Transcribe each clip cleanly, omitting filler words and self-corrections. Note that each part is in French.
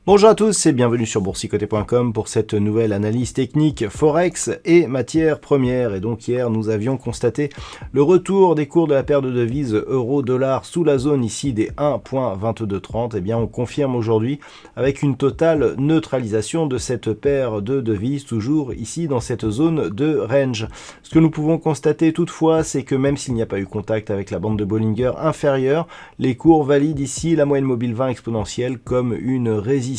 Bonjour à tous et bienvenue sur boursicoté.com pour cette nouvelle analyse technique Forex et matières premières. Et donc hier nous avions constaté le retour des cours de la paire de devises euro-dollar sous la zone ici des 1.2230. Et bien on confirme aujourd'hui avec une totale neutralisation de cette paire de devises toujours ici dans cette zone de range. Ce que nous pouvons constater toutefois c'est que même s'il n'y a pas eu contact avec la bande de Bollinger inférieure, les cours valident ici la moyenne mobile 20 exponentielle comme une résistance.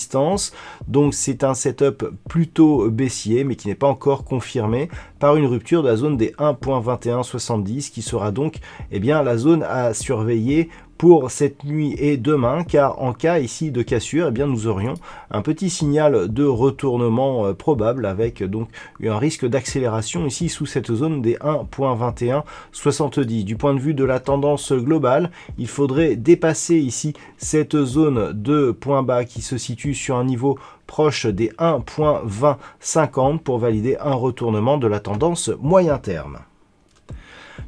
Donc c'est un setup plutôt baissier mais qui n'est pas encore confirmé par une rupture de la zone des 1.2170 qui sera donc la zone à surveiller pour cette nuit et demain, car en cas ici de cassure, nous aurions un petit signal de retournement probable avec donc un risque d'accélération ici sous cette zone des 1.2170. Du point de vue de la tendance globale, il faudrait dépasser ici cette zone de point bas qui se situe sur un niveau proche des 1.2050 pour valider un retournement de la tendance moyen terme.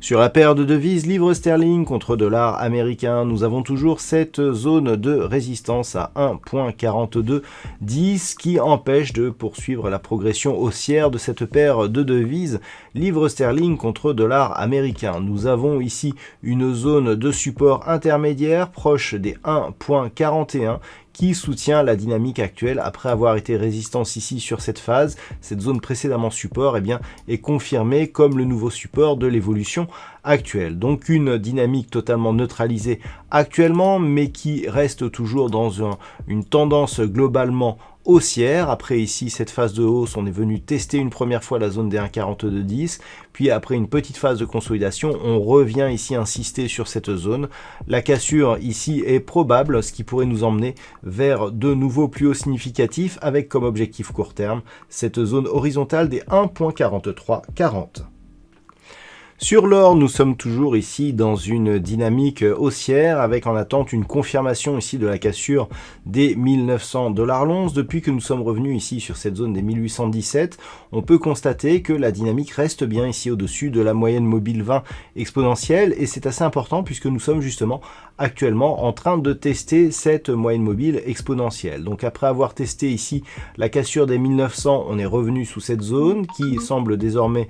Sur la paire de devises livre sterling contre dollar américain, nous avons toujours cette zone de résistance à 1.4210 qui empêche de poursuivre la progression haussière de cette paire de devises livre sterling contre dollar américain. Nous avons ici une zone de support intermédiaire proche des 1.41 qui soutient la dynamique actuelle après avoir été résistance ici sur cette phase. Cette zone précédemment support est confirmée comme le nouveau support de l'évolution actuelle. Donc une dynamique totalement neutralisée actuellement mais qui reste toujours dans une tendance globalement haussière. Après ici cette phase de hausse, on est venu tester une première fois la zone des 1.4210, puis après une petite phase de consolidation, on revient ici insister sur cette zone. La cassure ici est probable, ce qui pourrait nous emmener vers de nouveaux plus hauts significatifs avec comme objectif court terme cette zone horizontale des 1.4340. Sur l'or, nous sommes toujours ici dans une dynamique haussière avec en attente une confirmation ici de la cassure des 1900 $ l'once. Depuis que nous sommes revenus ici sur cette zone des 1817, on peut constater que la dynamique reste bien ici au-dessus de la moyenne mobile 20 exponentielle et c'est assez important puisque nous sommes justement actuellement en train de tester cette moyenne mobile exponentielle. Donc après avoir testé ici la cassure des 1900, on est revenu sous cette zone qui semble désormais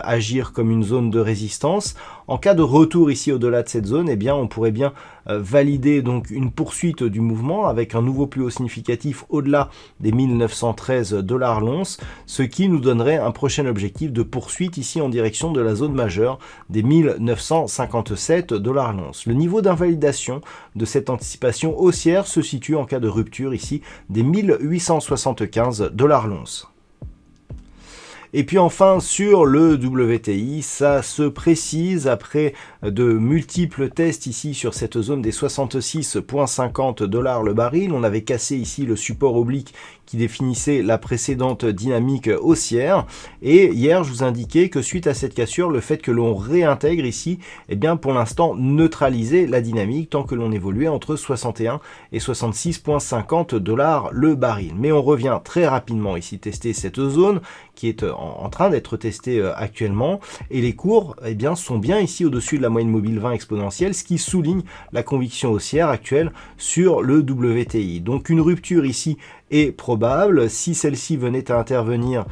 agir comme une zone de résistance. En cas de retour ici au-delà de cette zone, on pourrait bien valider donc une poursuite du mouvement avec un nouveau plus haut significatif au-delà des 1913 $ l'once, ce qui nous donnerait un prochain objectif de poursuite ici en direction de la zone majeure des 1957 $ l'once. Le niveau d'invalidation de cette anticipation haussière se situe en cas de rupture ici des 1875 $ l'once. Et puis enfin sur le WTI, ça se précise après de multiples tests ici sur cette zone des 66,50 $ le baril. On avait cassé ici le support oblique qui définissait la précédente dynamique haussière. Et hier, je vous indiquais que suite à cette cassure, le fait que l'on réintègre ici, pour l'instant, neutraliser la dynamique tant que l'on évoluait entre 61 et 66,50 $ le baril. Mais on revient très rapidement ici tester cette zone qui est en train d'être testée actuellement. Et les cours sont bien ici au-dessus de la moyenne mobile 20 exponentielle, ce qui souligne la conviction haussière actuelle sur le WTI. Donc une rupture ici est probable. Si celle-ci venait à intervenir,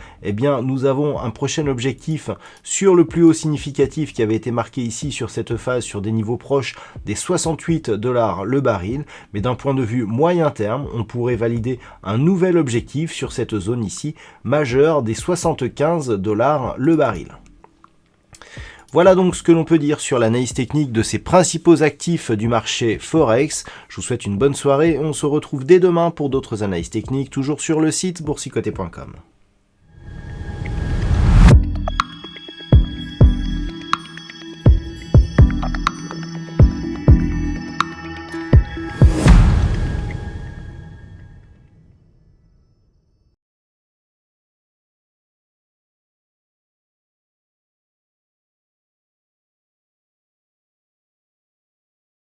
nous avons un prochain objectif sur le plus haut significatif qui avait été marqué ici sur cette phase sur des niveaux proches des 68 $ le baril. Mais d'un point de vue moyen terme, on pourrait valider un nouvel objectif sur cette zone ici majeure des 75 $ le baril. Voilà donc ce que l'on peut dire sur l'analyse technique de ces principaux actifs du marché Forex. Je vous souhaite une bonne soirée et on se retrouve dès demain pour d'autres analyses techniques, toujours sur le site boursicoté.com.